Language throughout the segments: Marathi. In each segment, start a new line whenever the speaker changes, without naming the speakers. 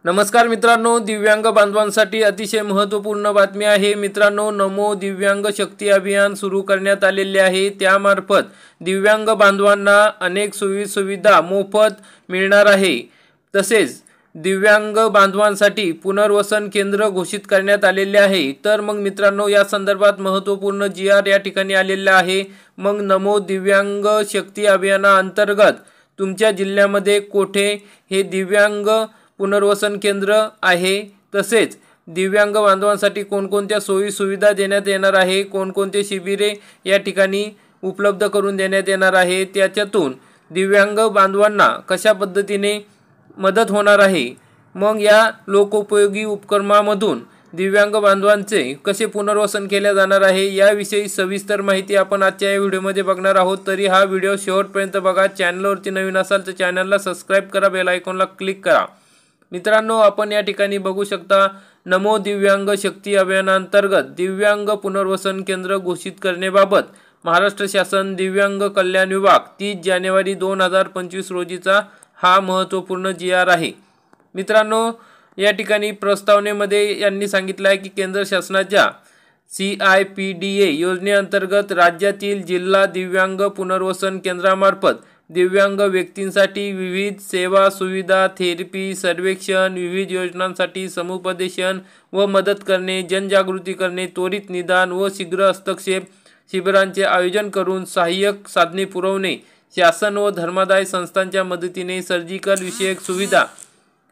नमस्कार मित्रांनो, दिव्यांग बांधवांसाठी अतिशय महत्त्वपूर्ण बातमी आहे। मित्रांनो, नमो दिव्यांग शक्ती अभियान सुरू करण्यात आलेले आहे। त्यामार्फत दिव्यांग बांधवांना अनेक सुविधा मोफत मिळणार आहे। तसेच दिव्यांग बांधवांसाठी पुनर्वसन केंद्र घोषित करण्यात आलेले आहे। तर मग मित्रांनो, या संदर्भात महत्त्वपूर्ण GR या ठिकाणी आलेला आहे। मग नमो दिव्यांग शक्ती अभियानाअंतर्गत तुमच्या जिल्ह्यामध्ये कोठे हे दिव्यांग पुनर्वसन केंद्र आहे, तसेच दिव्यांग बांधवांसाठी कोणकोणत्या सोयी सुविधा देण्यात येणार आहे, कोणकोणते शिबिरे या ठिकाणी उपलब्ध करून देण्यात येणार आहे, त्याच्यातून दिव्यांग बांधवांना कशा पद्धतीने मदत होणार आहे, मग या लोकोपयोगी उपक्रमामधून दिव्यांग बांधवांचे कसे पुनर्वसन केले जाणार आहे, याविषयी सविस्तर माहिती आपण आजच्या या व्हिडिओमध्ये बघणार आहोत। तरी हा व्हिडिओ शेवटपर्यंत बघा। चॅनलवरती नवीन असाल तर चॅनलला सबस्क्राइब करा, बेल आयकॉनला क्लिक करा। मित्रांनो, आपण या ठिकाणी बघू शकता, नमो दिव्यांग शक्ती अभियानांतर्गत दिव्यांग पुनर्वसन केंद्र घोषित करण्याबाबत महाराष्ट्र शासन दिव्यांग कल्याण विभाग 30 जानेवारी 2025 रोजीचा हा महत्त्वपूर्ण GR आहे। मित्रांनो, या ठिकाणी प्रस्तावनेमध्ये यांनी सांगितलं आहे की केंद्र शासनाच्या CIPDA योजनेअंतर्गत राज्यातील जिल्हा दिव्यांग पुनर्वसन केंद्रामार्फत दिव्यांग व्यक्तींसाठी विविध सेवा सुविधा, थेरपी, सर्वेक्षण, विविध योजनांसाठी समुपदेशन व मदत करणे, जनजागृती करणे, त्वरित निदान व शीघ्र हस्तक्षेप शिबिरांचे आयोजन करून सहाय्यक साधने पुरवणे, शासन व धर्मादाय संस्थांच्या मदतीने सर्जिकल विषयक सुविधा,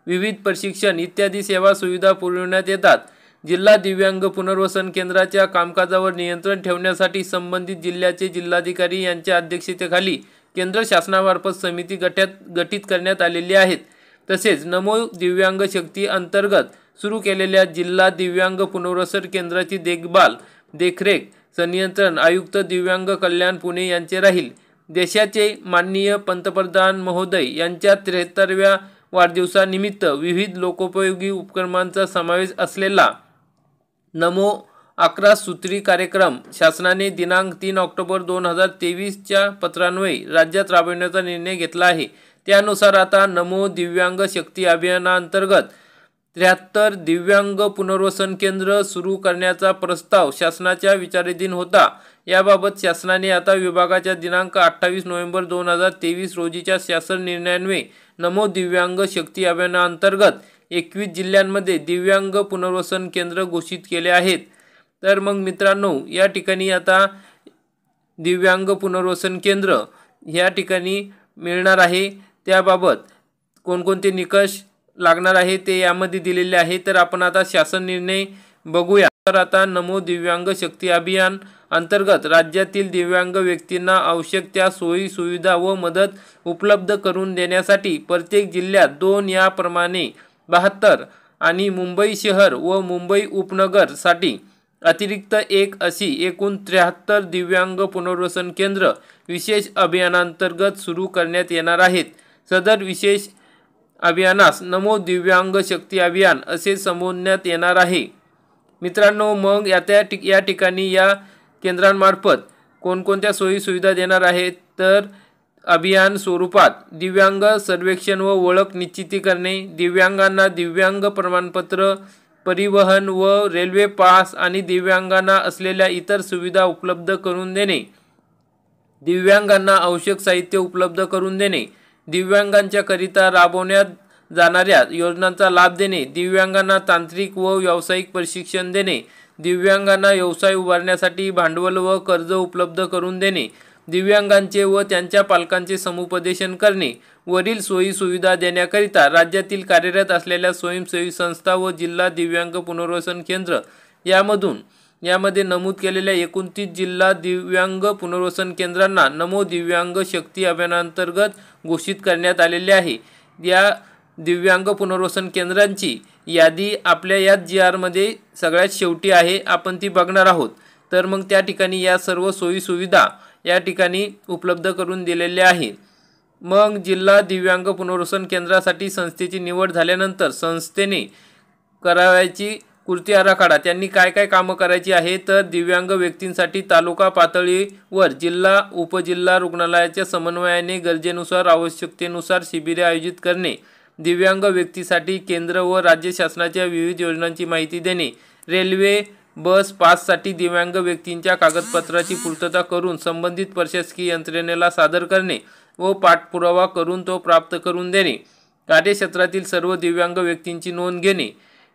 विविध प्रशिक्षण इत्यादी सेवा सुविधा पुरविण्यात येतात। जिल्हा दिव्यांग पुनर्वसन केंद्राच्या कामकाजावर नियंत्रण ठेवण्यासाठी संबंधित जिल्ह्याचे जिल्हाधिकारी यांच्या अध्यक्षतेखाली केंद्र शासनामार्फत समिती गठीत करण्यात आलेली आहेत। तसेच नमो दिव्यांग शक्ती अंतर्गत सुरू केलेल्या जिल्हा दिव्यांग पुनर्वसन केंद्राची देखरेख संनियंत्रण आयुक्त दिव्यांग कल्याण पुणे यांचे राहील। देशाचे माननीय पंतप्रधान महोदय यांच्या 73व्या वाढदिवसानिमित्त विविध लोकोपयोगी उपक्रमांचा समावेश असलेला नमो 11 सूत्री कार्यक्रम शासनाने दिनांक 3 ऑक्टोबर 2023 च्या पत्रान्वये राज्यात राबविण्याचा निर्णय घेतला आहे। त्यानुसार आता नमो दिव्यांग शक्ती अभियानाअंतर्गत 73 दिव्यांग पुनर्वसन केंद्र सुरू करण्याचा प्रस्ताव शासनाच्या विचाराधीन होता। याबाबत शासनाने आता विभागाच्या दिनांक 28 नोव्हेंबर 2023 रोजीच्या शासन निर्णयान्वये नमो दिव्यांग शक्ती अभियानाअंतर्गत 21 जिल्ह्यांमध्ये दिव्यांग पुनर्वसन केंद्र घोषित केले आहेत। तर मग मित्रांनो, या ठिकाणी आता दिव्यांग पुनर्वसन केंद्र या ठिकाणी मिळणार आहे। त्याबाबत कोणकोणते निकष लागणार आहे ते यामध्ये दिलेले आहे। तर आपण आता शासन निर्णय बघूया। तर आता नमो दिव्यांग शक्ती अभियान अंतर्गत राज्यातील दिव्यांग व्यक्तींना आवश्यक त्या सोयी सुविधा व मदत उपलब्ध करून देण्यासाठी प्रत्येक जिल्ह्यात 2 याप्रमाणे 72 आणि मुंबई शहर व मुंबई उपनगर साठी अतिरिक्त 1 अशी एकूण 73 दिव्यांग पुनर्वसन केंद्र विशेष अभियानांतर्गत सुरू करण्यात येणार आहेत। सदर विशेष अभियानास नमो दिव्यांग शक्ती अभियान असे संबोधण्यात येणार आहे। मित्रांनो, मग या ठिकाणी या केंद्रांमार्फत कोणकोणत्या सोयी सुविधा देणार आहेत, तर अभियान स्वरूपात दिव्यांग सर्वेक्षण व ओळख निश्चिती करणे, दिव्यांगांना दिव्यांग प्रमाणपत्र, परिवहन व रेल्वे पास आणि दिव्यांगांना असलेल्या इतर सुविधा उपलब्ध करून देणे, दिव्यांगांना आवश्यक साहित्य उपलब्ध करून देणे, दिव्यांगांच्या करिता राबवण्यात जाणाऱ्या योजनांचा लाभ देणे, दिव्यांगांना तांत्रिक व व्यावसायिक प्रशिक्षण देणे, दिव्यांगांना व्यवसाय उभारण्यासाठी भांडवल व कर्ज उपलब्ध करून देणे, दिव्यांगांचे व त्यांच्या पालकांचे समुपदेशन करणे। वरील सोयी सुविधा देण्याकरिता राज्यातील कार्यरत असलेल्या स्वयंसेवी संस्था व जिल्हा दिव्यांग पुनर्वसन केंद्र यामध्ये नमूद केलेल्या 29 जिल्हा दिव्यांग पुनर्वसन केंद्रांना नमो दिव्यांग शक्ती अभियानांतर्गत घोषित करण्यात आलेले आहे। या दिव्यांग पुनर्वसन केंद्रांची यादी आपल्या या GR मध्ये सगळ्यात शेवटी आहे, आपण ती बघणार आहोत। तर मग त्या ठिकाणी या सर्व सोयी सुविधा या ठिकाणी उपलब्ध करून दिलेल्या आहेत। मग जिल्हा दिव्यांग पुनर्वसन केंद्रासाठी संस्थेची निवड झाल्यानंतर संस्थेने करावयाची कृती आराखडा त्यांनी काय काय कामं करायची आहे, तर दिव्यांग व्यक्तींसाठी तालुका पातळीवर जिल्हा उपजिल्हा रुग्णालयाच्या समन्वयाने गरजेनुसार आवश्यकतेनुसार शिबिरे आयोजित करणे, दिव्यांग व्यक्तीसाठी केंद्र व राज्य शासनाच्या विविध योजनांची माहिती देणे, रेल्वे बस पाससाठी दिव्यांग व्यक्तींच्या कागदपत्राची पूर्तता करून संबंधित प्रशासकीय यंत्रणेला सादर करणे व पाठपुरावा करून तो प्राप्त करून देणे, कार्यक्षेत्रातील सर्व दिव्यांग व्यक्तींची नोंद घेणे,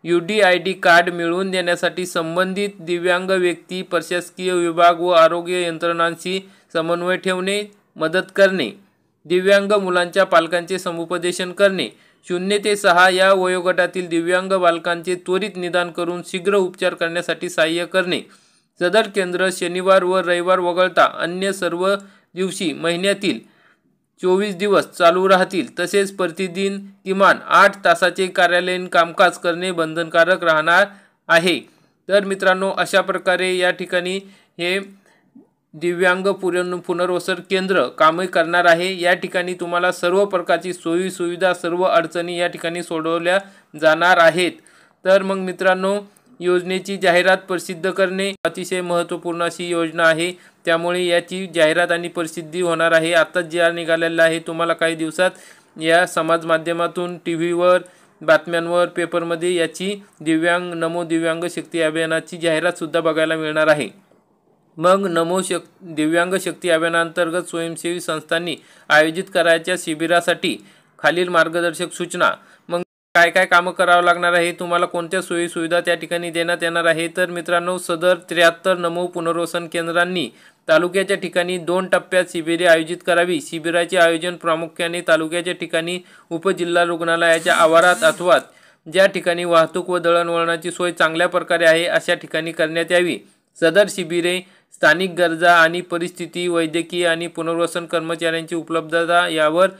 UDID कार्ड मिळवून देण्यासाठी संबंधित दिव्यांग व्यक्ती, प्रशासकीय विभाग व आरोग्य यंत्रणांशी समन्वय ठेवणे, मदत करणे, दिव्यांग मुलांच्या पालकांचे समुपदेशन करणे, 0 ते 6 या वयोगटातील दिव्यांग बालकांचे त्वरित निदान करून शीघ्र उपचार करण्यासाठी सहाय्य करणे। सदर केंद्र शनिवार व रविवार वगळता अन्य सर्व दिवशी महिन्यातील 24 दिवस चालू राहतील। तसेच प्रतिदिन किमान 8 तासाचे कार्यालयीन कामकाज करणे बंधनकारक राहणार आहे। तर मित्रांनो, अशा प्रकारे या ठिकाणी हे दिव्यांग पुनर्वसन केंद्र कामे करणार आहे। या ठिकाणी तुम्हाला सर्व प्रकारची सोयी सुविधा, सर्व अडचणी या ठिकाणी सोडवल्या जाणार आहेत। तर मग मित्रांनो, योजनेची जाहिरात प्रसिद्ध करणे अतिशय महत्त्वपूर्ण अशी योजना आहे, त्यामुळे याची जाहिरात आणि प्रसिद्धी होणार आहे। आताच जे निघालेला आहे, तुम्हाला काही दिवसात या समाज माध्यमातून, टीव्हीवर, बातम्यांवर, पेपरमध्ये याची नमो दिव्यांग शक्ती अभियानाची जाहिरात सुद्धा बघायला मिळणार आहे। मग दिव्यांग शक्ती अभियानांतर्गत स्वयंसेवी संस्थांनी आयोजित करायच्या शिबिरासाठी खालील मार्गदर्शक सूचना। मग काय काय कामं करावं लागणार आहे, तुम्हाला कोणत्या सोयी सुविधा त्या ठिकाणी देण्यात येणार आहे। तर मित्रांनो, सदर 73 नमो पुनर्वसन केंद्रांनी तालुक्याच्या ठिकाणी 2 टप्प्यात शिबिरे आयोजित करावी। शिबिराचे आयोजन प्रामुख्याने तालुक्याच्या ठिकाणी उपजिल्हा रुग्णालयाच्या आवारात अथवा ज्या ठिकाणी वाहतूक व दळणवळणाची सोय चांगल्या प्रकारे आहे अशा ठिकाणी करण्यात यावी। सदर शिबिरे स्थानिक गरजा आणि परिस्थिती, वैद्यकीय आणि पुनर्वसन कर्मचाऱ्यांची उपलब्धता यावर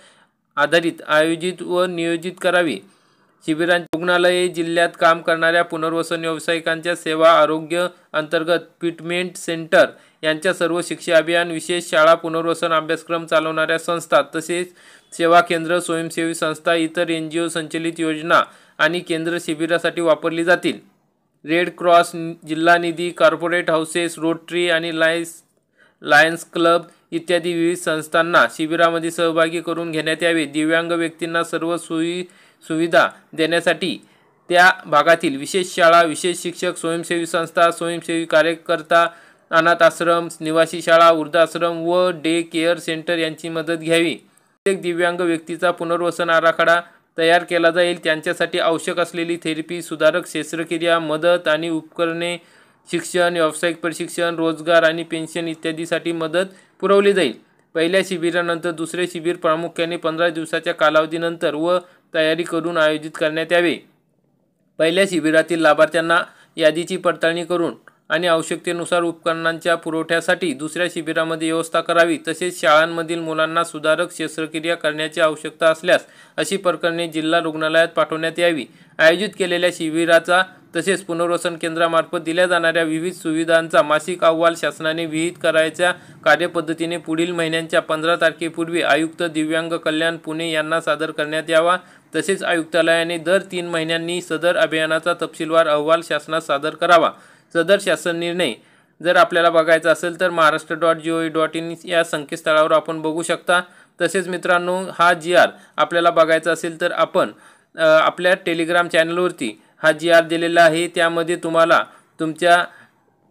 आधारित आयोजित व नियोजित करावी। शिबिरांची रुग्णालये, जिल्ह्यात काम करणाऱ्या पुनर्वसन व्यावसायिकांच्या सेवा, आरोग्य अंतर्गत ट्रीटमेंट सेंटर यांच्या सर्व शिक्षा अभियान, विशेष शाळा, पुनर्वसन अभ्यासक्रम चालवणाऱ्या संस्था, तसेच सेवा केंद्र, स्वयंसेवी संस्था, इतर NGO संचलित योजना आणि केंद्र शिबिरासाठी वापरली जातील। रेड क्रॉस, जिल्हा निधी, कॉर्पोरेट हाऊसेस, रोटरी आणि लायन्स क्लब इत्यादी विविध संस्थांना शिबिरामध्ये सहभागी करून घेण्यात यावे। दिव्यांग व्यक्तींना सर्व सोयी सुविधा देण्यासाठी त्या भागातील विशेष शाळा, विशेष शिक्षक, स्वयंसेवी संस्था, स्वयंसेवी कार्यकर्ता, अनाथ आश्रम, निवासी शाळा, वृद्धाश्रम व डे केअर सेंटर यांची मदत घ्यावी। प्रत्येक दिव्यांग व्यक्तीचा पुनर्वसन आराखडा तयार केला जाईल। त्यांच्यासाठी आवश्यक असलेली थेरपी, सुधारक शस्त्रक्रिया, मदत आणि उपकरणे, शिक्षण, व्यावसायिक प्रशिक्षण, रोजगार आणि पेन्शन इत्यादीसाठी मदत पुरवली जाईल। पहिल्या शिबिरानंतर दुसरे शिबिर प्रामुख्याने 15 दिवसाच्या कालावधीनंतर व तयारी करून आयोजित करण्यात यावे। पहिल्या शिबिरातील लाभार्थ्यांना यादीची पडताळणी करून आणि आवश्यकतेनुसार उपकरणांच्या पुरवठ्यासाठी दुसऱ्या शिबिरामध्ये व्यवस्था करावी। तसेच शाळांमधील मुलांना सुधारक शस्त्रक्रिया करण्याची आवश्यकता असल्यास अशी प्रकरणे जिल्हा रुग्णालयात पाठवण्यात यावी। आयोजित केलेल्या शिबिराचा तसेच पुनर्वसन केंद्रामार्फत दिल्या जाणाऱ्या विविध सुविधांचा मासिक अहवाल शासनाने विहित करायच्या कार्यपद्धतीने पुढील महिन्याच्या 15 तारखेपूर्वी आयुक्त दिव्यांग कल्याण पुणे यांना सादर करण्यात यावा। तसेच आयुक्तालयाने दर 3 महिन्यांनी सदर अभियानाचा तपशीलवार अहवाल शासनास सादर करावा। सदर शासन निर्णय जर आपल्याला बघायचा असेल तर महाराष्ट्र.gov.in या संकेतस्थळावर आपण बघू शकता। तसेच मित्रांनो, हा GR आपल्याला बघायचा असेल तर आपण आपल्या टेलिग्राम चॅनलवरती हा GR दिलेला आहे। त्यामध्ये तुम्हाला तुमच्या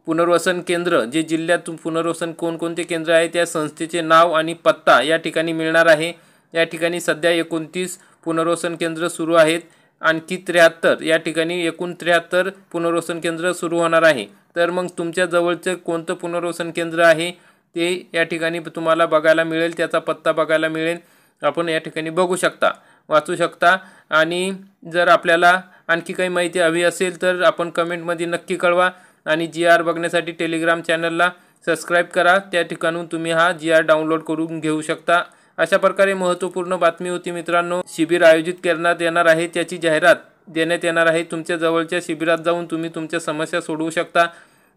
पुनर्वसन केंद्र, जे जिल्ह्यात पुनर्वसन कोणकोणते केंद्र आहे त्या संस्थेचे नाव आणि पत्ता या ठिकाणी मिळणार आहे। या ठिकाणी सध्या 29 पुनर्वसन केंद्र सुरू आहेत, आणखी 73 या ठिकाणी एकूण 73 पुनर्वसन केंद्र सुरू होणार आहे। तर मग तुमच्या जवळचे कोणतं पुनर्वसन केंद्र आहे ते या ठिकाणी तुम्हाला बघायला मिळेल, त्याचा पत्ता बघायला मिळेल। आपण या ठिकाणी बघू शकता, वाचू शकता। आणि जर आपल्याला आणखी काही माहिती हवी असेल तर आपण कमेंटमध्ये नक्की कळवा आणि GR बघण्यासाठी टेलिग्राम चॅनलला सबस्क्राईब करा। त्या ठिकाणून तुम्ही हा GR डाउनलोड करून घेऊ शकता। अशा प्रकारे महत्त्वपूर्ण बातमी होती मित्रांनो। शिबिर आयोजित करण्यात येणार आहे, त्याची जाहिरात देण्यात येणार आहे। तुमच्या जवळच्या शिबिरात जाऊन तुम्ही तुमच्या समस्या सोडवू शकता।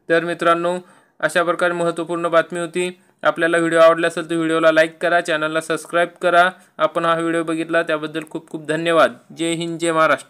तर मित्रांनो, अशा प्रकारे महत्त्वपूर्ण बातमी होती। आपल्याला व्हिडिओ आवडला असेल तर व्हिडिओला लाईक करा, चॅनलला सबस्क्राईब करा। आपण हा व्हिडिओ बघितला त्याबद्दल खूप खूप धन्यवाद। जय हिंद, जय महाराष्ट्र।